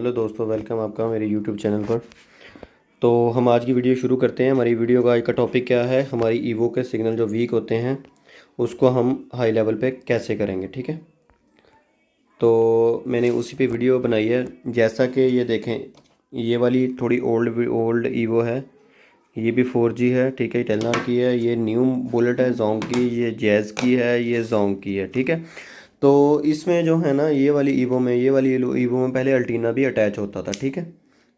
Hello दोस्तों, welcome आपका मेरे यूट्यूब चैनल पर। तो हम आज की वीडियो शुरू करते हैं। हमारी वीडियो का आज का टॉपिक क्या है, हमारी ईवो के सिग्नल जो वीक होते हैं उसको हम हाई लेवल पे कैसे करेंगे। ठीक है, तो मैंने उसी पे वीडियो बनाई है। जैसा कि ये देखें, ये वाली थोड़ी ओल्ड ईवो है, ये भी 4G है। ठीक है, टेलनार की है। ये न्यू बुलेट है जोंग की, ये जैज़ की है, ये जोंग की है। ठीक है, तो इसमें जो है ना, ये वाली ईवो में पहले अल्टीना भी अटैच होता था। ठीक है,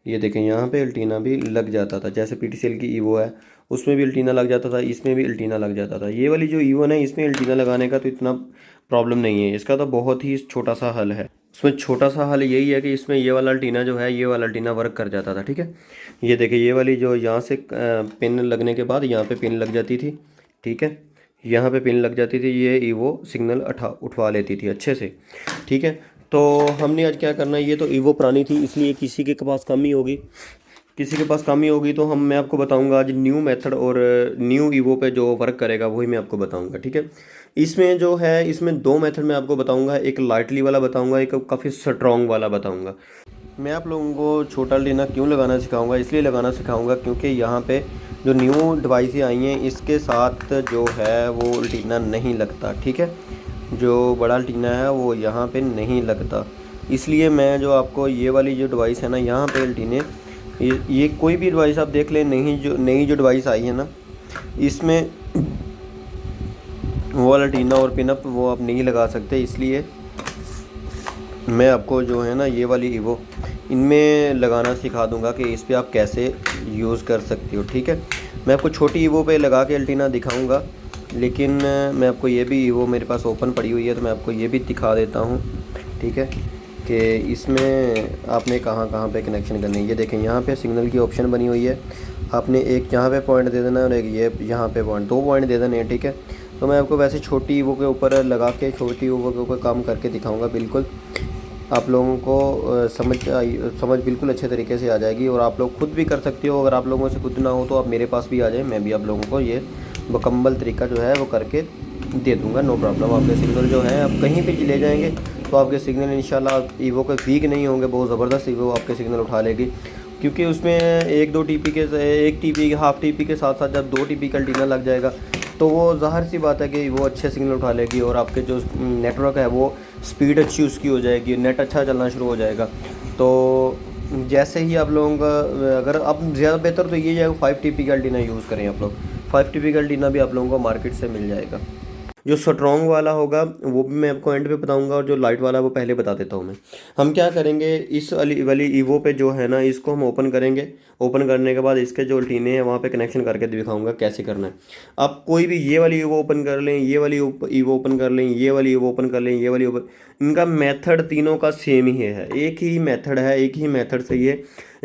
ये देखें यहाँ पे अल्टीना भी लग जाता था। जैसे PTCL की ईवो है उसमें भी अल्टीना लग जाता था, इसमें भी अल्टीना लग जाता था। ये वाली जो ईवो है इसमें अल्टीना लगाने का तो इतना प्रॉब्लम नहीं है, इसका तो बहुत ही छोटा सा हल है। उसमें छोटा सा हल यही है कि इसमें ये वाला अल्टीना जो है, ये वाला अल्टीना वर्क कर जाता था। ठीक है, ये देखिए, ये वाली जो यहाँ से पिन लगने के बाद यहाँ पे पिन लग जाती थी। ठीक है, यहाँ पे पिन लग जाती थी, ये ईवो सिग्नल उठवा लेती थी अच्छे से। ठीक है, तो हमने आज क्या करना है, ये तो ईवो पुरानी थी इसलिए किसी के पास कमी होगी, तो मैं आपको बताऊंगा आज न्यू मेथड, और न्यू ईवो पे जो वर्क करेगा वही मैं आपको बताऊंगा। ठीक है, इसमें जो है, इसमें दो मेथड मैं आपको बताऊंगा, एक लाइटली वाला बताऊंगा, एक काफ़ी स्ट्रॉन्ग वाला बताऊंगा। मैं आप लोगों को छोटा अल्टीना क्यों लगाना सिखाऊंगा, इसलिए लगाना सिखाऊंगा क्योंकि यहाँ पे जो न्यू डिवाइसें आई हैं इसके साथ जो है वो अल्टीना नहीं लगता। ठीक है, जो बड़ा अल्टीना है वो यहाँ पे नहीं लगता, इसलिए मैं जो आपको ये वाली जो डिवाइस है ना, यहाँ पे अल्टीने, ये कोई भी डिवाइस आप देख लें, नई जो डिवाइस आई है ना, इसमें वो वाला अल्टीना और पिनअप वो आप नहीं लगा सकते। इसलिए मैं आपको जो है ना, ये वाली ईवो इनमें लगाना सिखा दूंगा कि इस पे आप कैसे यूज़ कर सकते हो। ठीक है, मैं आपको छोटी ईवो पे लगा के अल्टीना दिखाऊंगा, लेकिन मैं आपको ये भी ईवो मेरे पास ओपन पड़ी हुई है तो मैं आपको ये भी दिखा देता हूँ। ठीक है, कि इसमें आपने कहाँ कहाँ पे कनेक्शन करनी है। ये देखें, यहाँ पे सिग्नल की ऑप्शन बनी हुई है, आपने एक यहाँ पे पॉइंट दे देना है और एक ये यहाँ पे पॉइंट, 2 पॉइंट दे देने हैं। ठीक है, तो मैं आपको वैसे छोटी ईवो के ऊपर लगा के छोटी ईवो के ऊपर काम करके दिखाऊँगा। बिल्कुल आप लोगों को समझ बिल्कुल अच्छे तरीके से आ जाएगी, और आप लोग खुद भी कर सकते हो। अगर आप लोगों से खुद ना हो तो आप मेरे पास भी आ जाए, मैं भी आप लोगों को ये मुकम्मल तरीका जो है वो करके दे दूंगा, नो प्रॉब्लम। आपके सिग्नल जो है आप कहीं भी ले जाएंगे तो आपके सिग्नल इंशाल्लाह ईवो के वीक नहीं होंगे, बहुत ज़बरदस्त ईवो आपके सिग्नल उठा लेगी। क्योंकि उसमें 1-2 TP के, 1 TP हाफ TP के साथ साथ जब 2 TP का अल्टीना लग जाएगा तो वो ज़ाहिर सी बात है कि वो अच्छे सिग्नल उठा लेगी, और आपके जो नेटवर्क है वो स्पीड अच्छी उसकी हो जाएगी, नेट अच्छा चलना शुरू हो जाएगा। तो जैसे ही आप लोगों का, अगर आप ज़्यादा बेहतर तो ये है 5 TP का अल्टीना यूज़ करें आप लोग। 5 TP का अल्टीना भी आप लोगों को मार्केट से मिल जाएगा। जो स्ट्रॉन्ग वाला होगा वो भी मैं आपको एंड पे बताऊंगा, और जो लाइट वाला वो पहले बता देता हूँ मैं। हम क्या करेंगे, इस वाली ईवो पे जो है ना, इसको हम ओपन करेंगे। ओपन करने के बाद इसके जो अल्टीने हैं वहाँ पे कनेक्शन करके दिखाऊंगा कैसे करना है। आप कोई भी ये वाली ईवो ओपन कर लें, ये वाली ईवो ओपन कर लें, ये वाली ईवो ओपन कर लें, ये वाली ओपन, इनका मेथड तीनों का सेम ही है, एक ही मेथड है, एक ही मेथड से ये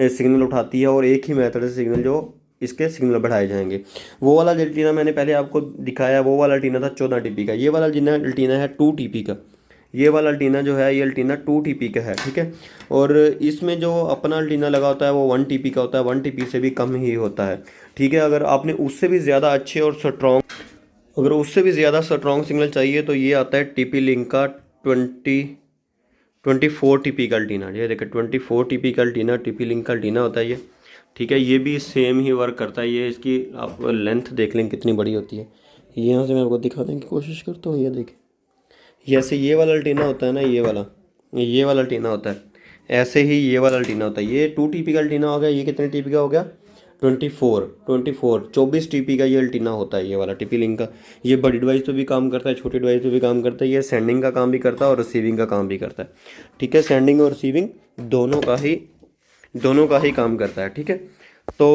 सिग्नल उठाती है, और एक ही मेथड से सिग्नल जो इसके सिग्नल बढ़ाए जाएंगे। वो वाला अल्टीना मैंने पहले आपको दिखाया, वो वाला अल्टीना था 14 TP का। ये वाला अल्टीना है 2 TP का। ये वाला अल्टीना जो है, ये अल्टीना 2 TP का है। ठीक है, और इसमें जो अपना अल्टीना लगा होता है वो 1 TP का होता है, 1 TP से भी कम ही होता है। ठीक है, अगर आपने उससे भी ज़्यादा अच्छे और स्ट्रॉन्ग, अगर उससे भी ज़्यादा स्ट्रॉन्ग सिग्नल चाहिए तो ये आता है TP लिंक का 24 TP का अल्टीना। ये देखिए 24 TP का अल्टीना, TP लिंक का अल्टीना होता है ये। ठीक है, ये भी सेम ही वर्क करता है। ये इसकी आप लेंथ देख लें कितनी बड़ी होती है। यहाँ से मैं आपको दिखाने की कोशिश करता हूँ, ये देखें, जैसे ये वाला अल्टीना होता है ना, ये वाला अल्टीना होता है, ऐसे ही ये वाला अल्टीना होता है। ये 2 TP का अल्टीना हो गया, ये कितने TP का हो गया, 24 TP का ये अल्टीना होता है, ये वाला TP लिंक का। ये बड़ी डिवाइस पे भी काम करता है, छोटी डिवाइस पे भी काम करता है। ये सेंडिंग का काम भी करता है और रिसीविंग का काम भी करता है। ठीक है, सेंडिंग और रिसीविंग दोनों का ही काम करता है। ठीक है, तो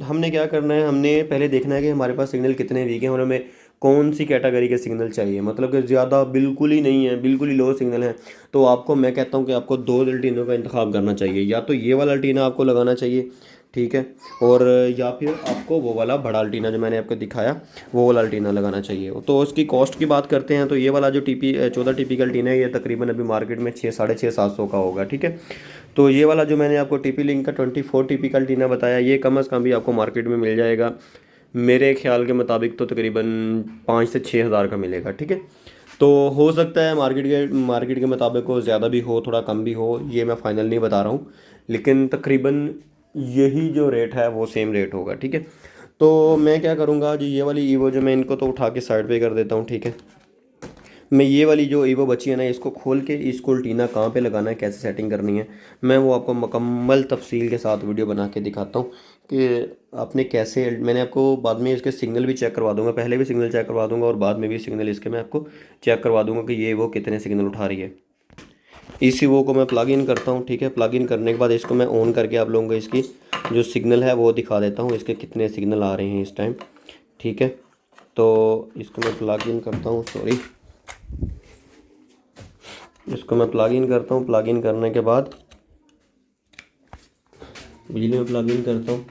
हमने क्या करना है, हमने पहले देखना है कि हमारे पास सिग्नल कितने वीक हैं और हमें कौन सी कैटेगरी के सिग्नल चाहिए। मतलब कि ज़्यादा बिल्कुल ही नहीं है, बिल्कुल ही लो सिग्नल है, तो आपको मैं कहता हूँ कि आपको 2 अल्टीनों का इंतखाब करना चाहिए। या तो ये वाला अल्टीना आपको लगाना चाहिए, ठीक है, और या फिर आपको वो वाला बड़ा अल्टीना जो मैंने आपको दिखाया वो वाला अल्टीना लगाना चाहिए। तो उसकी कॉस्ट की बात करते हैं तो ये वाला जो 14 TP का अल्टीना है, ये तकरीबन अभी मार्केट में 600-750 का होगा। ठीक है, तो ये वाला जो मैंने आपको TP लिंक का 24 TP का अल्टीना बताया, ये कम अज़ कम भी आपको मार्केट में मिल जाएगा मेरे ख्याल के मुताबिक तो तकरीबन 5 से 6 हज़ार का मिलेगा। ठीक है, तो हो सकता है मार्केट के मुताबिक हो, ज़्यादा भी हो थोड़ा कम भी हो, ये मैं फ़ाइनल नहीं बता रहा हूँ, लेकिन तकरीबन यही जो रेट है वो सेम रेट होगा, ठीक है। तो मैं क्या करूँगा, जो ये वाली ईवो जो मैं इनको तो उठा के साइड पे कर देता हूँ, ठीक है। मैं ये वाली जो ईवो बची है ना, इसको खोल के इसको अल्टीना कहाँ पे लगाना है, कैसे सेटिंग करनी है, मैं वो आपको मुकम्मल तफसील के साथ वीडियो बना के दिखाता हूँ कि आपने कैसे। मैंने आपको बाद में इसके सिग्नल भी चेक करवा दूंगा, पहले भी सिग्नल चेक करवा दूंगा और बाद में भी सिग्नल इसके मैं आपको चेक करवा दूंगा कि ये वो कितने सिग्नल उठा रही है। इस ईवो को मैं प्लग इन करता हूँ, ठीक है। प्लग इन करने के बाद इसको मैं ऑन करके आप लोगों को इसकी जो सिग्नल है वो दिखा देता हूँ, इसके कितने सिग्नल आ रहे हैं इस टाइम, ठीक है। तो इसको मैं प्लग इन करता हूँ, सॉरी, इसको मैं प्लग इन करता हूँ। प्लग इन करने के बाद बिजली में प्लग इन करता हूँ,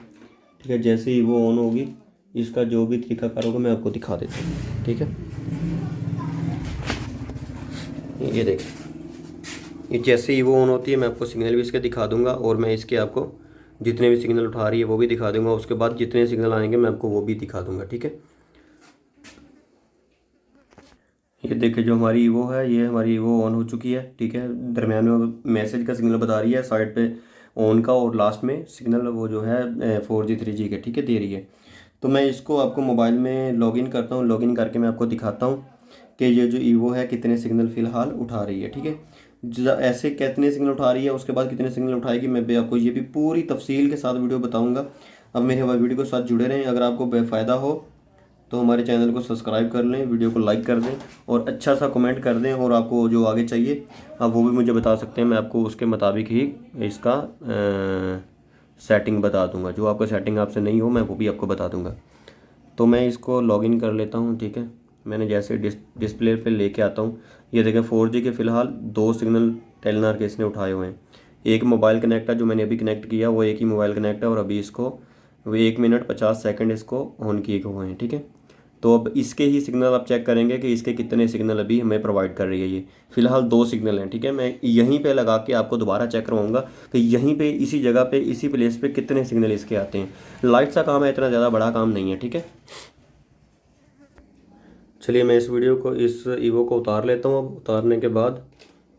ठीक है। जैसे ही वो ऑन होगी, इसका जो भी तरीकाकार होगा मैं आपको दिखा देता हूँ, ठीक है। ये देखें, ये जैसे ही वो ऑन होती है मैं आपको सिग्नल भी इसके दिखा दूंगा और मैं इसके आपको जितने भी सिग्नल उठा रही है वो भी दिखा दूंगा। उसके बाद जितने सिग्नल आएंगे मैं आपको वो भी दिखा दूंगा, ठीक है। ये देखिए जो हमारी ईवो है, ये हमारी ईवो ऑन हो चुकी है, ठीक है। दरम्यान में मैसेज का सिग्नल बता रही है, साइड पे ऑन का, और लास्ट में सिग्नल वो जो है 4G 3G के, ठीक है, दे रही है। तो मैं इसको आपको मोबाइल में लॉगिन करता हूँ, लॉगिन करके मैं आपको दिखाता हूँ कि ये जो ईवो है कितने सिग्नल फ़िलहाल उठा रही है, ठीक है। ऐसे कितने सिग्नल उठा रही है, उसके बाद कितने सिग्नल उठाएगी, मैं भी आपको ये भी पूरी तफसील के साथ वीडियो बताऊँगा। अब मेरे हमारे वीडियो के साथ जुड़े रहें। अगर आपको बेफ़ायदा हो तो हमारे चैनल को सब्सक्राइब कर लें, वीडियो को लाइक कर दें और अच्छा सा कमेंट कर दें, और आपको जो आगे चाहिए आप वो भी मुझे बता सकते हैं, मैं आपको उसके मुताबिक ही इसका सेटिंग बता दूंगा। जो आपका सेटिंग आपसे नहीं हो मैं वो भी आपको बता दूंगा। तो मैं इसको लॉगिन कर लेता हूँ, ठीक है। मैंने जैसे डिस्प्ले पे लेके आता हूँ, ये देखें 4G के फ़िलहाल 2 सिग्नल टेलीनॉर के इसने उठाए हुए हैं। एक मोबाइल कनेक्ट है जो मैंने अभी कनेक्ट किया, वो एक ही मोबाइल कनेक्ट है, और अभी इसको वो 1 मिनट 50 सेकंड इसको ऑन किए हुए हैं, ठीक है। तो अब इसके ही सिग्नल आप चेक करेंगे कि इसके कितने सिग्नल अभी हमें प्रोवाइड कर रही है। ये फ़िलहाल 2 सिग्नल हैं, ठीक है। मैं यहीं पे लगा के आपको दोबारा चेक करवाऊंगा कि यहीं पे इसी जगह पे इसी प्लेस पे कितने सिग्नल इसके आते हैं। लाइट सा काम है, इतना ज़्यादा बड़ा काम नहीं है, ठीक है। चलिए मैं इस ईवो को उतार लेता हूँ। अब उतारने के बाद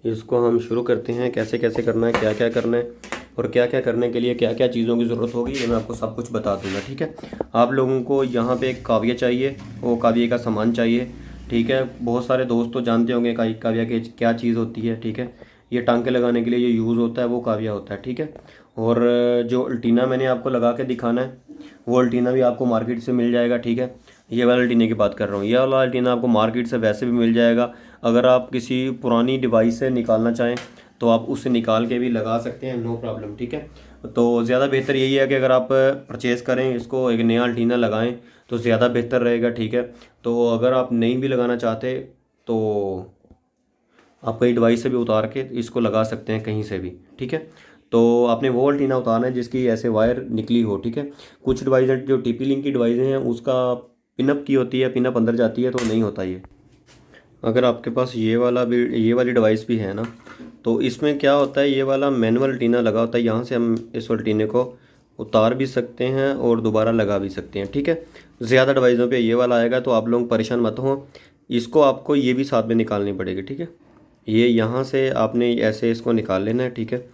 इसको हम शुरू करते हैं, कैसे कैसे करना है, क्या क्या करना है, और क्या क्या करने के लिए क्या क्या चीज़ों की ज़रूरत होगी, ये मैं आपको सब कुछ बता दूंगा, ठीक है। आप लोगों को यहाँ पे एक काविया चाहिए, वो काविया का सामान चाहिए, ठीक है। बहुत सारे दोस्त तो जानते होंगे काविया की क्या चीज़ होती है, ठीक है। ये टांके लगाने के लिए ये यूज़ होता है, वो काविया होता है, ठीक है। और जो अल्टीना मैंने आपको लगा के दिखाना है, वो अल्टीना भी आपको मार्केट से मिल जाएगा, ठीक है। ये वाला अल्टीना की बात कर रहा हूँ, ये वाला अल्टीना आपको मार्केट से वैसे भी मिल जाएगा। अगर आप किसी पुरानी डिवाइस से निकालना चाहें तो आप उससे निकाल के भी लगा सकते हैं, नो प्रॉब्लम, ठीक है। तो ज़्यादा बेहतर यही है कि अगर आप परचेज़ करें इसको, एक नया अल्टीना लगाएं तो ज़्यादा बेहतर रहेगा, ठीक है। तो अगर आप नहीं भी लगाना चाहते तो आप कई डिवाइस से भी उतार के इसको लगा सकते हैं कहीं से भी, ठीक है। तो आपने वो अल्टीना उतारना है जिसकी ऐसे वायर निकली हो, ठीक है। कुछ डिवाइस जो TP लिंक की डिवाइसें हैं उसका पिनअप की होती है, पिनअप अंदर जाती है तो नहीं होता ये। अगर आपके पास ये वाली डिवाइस भी है ना, तो इसमें क्या होता है, ये वाला मैनुअल टीना लगा होता है, यहाँ से हम इस वाले टीने को उतार भी सकते हैं और दोबारा लगा भी सकते हैं, ठीक है। ज़्यादा डिवाइसों पे ये वाला आएगा तो आप लोग परेशान मत हो, इसको आपको ये भी साथ में निकालनी पड़ेगी, ठीक है। ये यहाँ से आपने ऐसे इसको निकाल लेना है, ठीक है।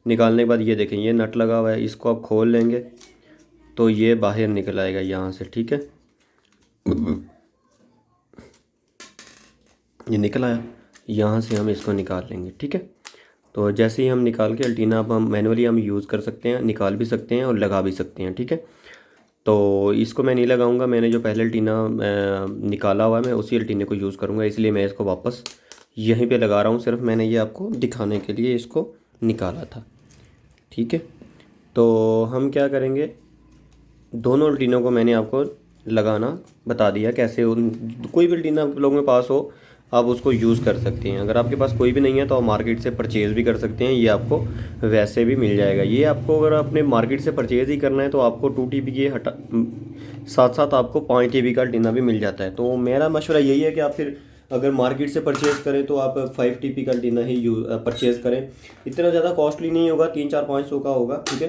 निकालने के बाद ये देखें ये नट लगा हुआ है, इसको आप खोल लेंगे तो ये बाहर निकल आएगा यहाँ से, ठीक है। ये निकल आया, यहाँ से हम इसको निकाल लेंगे, ठीक है। तो जैसे ही हम निकाल के अल्टीना अब हम मैनुअली हम यूज़ कर सकते हैं, निकाल भी सकते हैं और लगा भी सकते हैं, ठीक है। तो इसको मैं नहीं लगाऊंगा, मैंने जो पहले अल्टीना निकाला हुआ है मैं उसी अल्टीने को यूज़ करूंगा, इसलिए मैं इसको वापस यहीं पे लगा रहा हूँ। सिर्फ मैंने ये आपको दिखाने के लिए इसको निकाला था, ठीक है। तो हम क्या करेंगे, दोनों अल्टीनों को मैंने आपको लगाना बता दिया कैसे। कोई भी अल्टीना आप लोगों के पास हो आप उसको यूज़ कर सकते हैं। अगर आपके पास कोई भी नहीं है तो आप मार्केट से परचेज़ भी कर सकते हैं, ये आपको वैसे भी मिल जाएगा। ये आपको अगर आपने मार्केट से परचेज़ ही करना है तो आपको 2 TB के साथ साथ आपको 5 TB का अल्टीना भी मिल जाता है। तो मेरा मशवरा यही है कि आप फिर अगर मार्केट से परचेज़ करें तो आप 5 TB का अल्टीना ही परचेज़ करें। इतना ज़्यादा कॉस्टली नहीं होगा, 300-400-500 का होगा, ठीक है।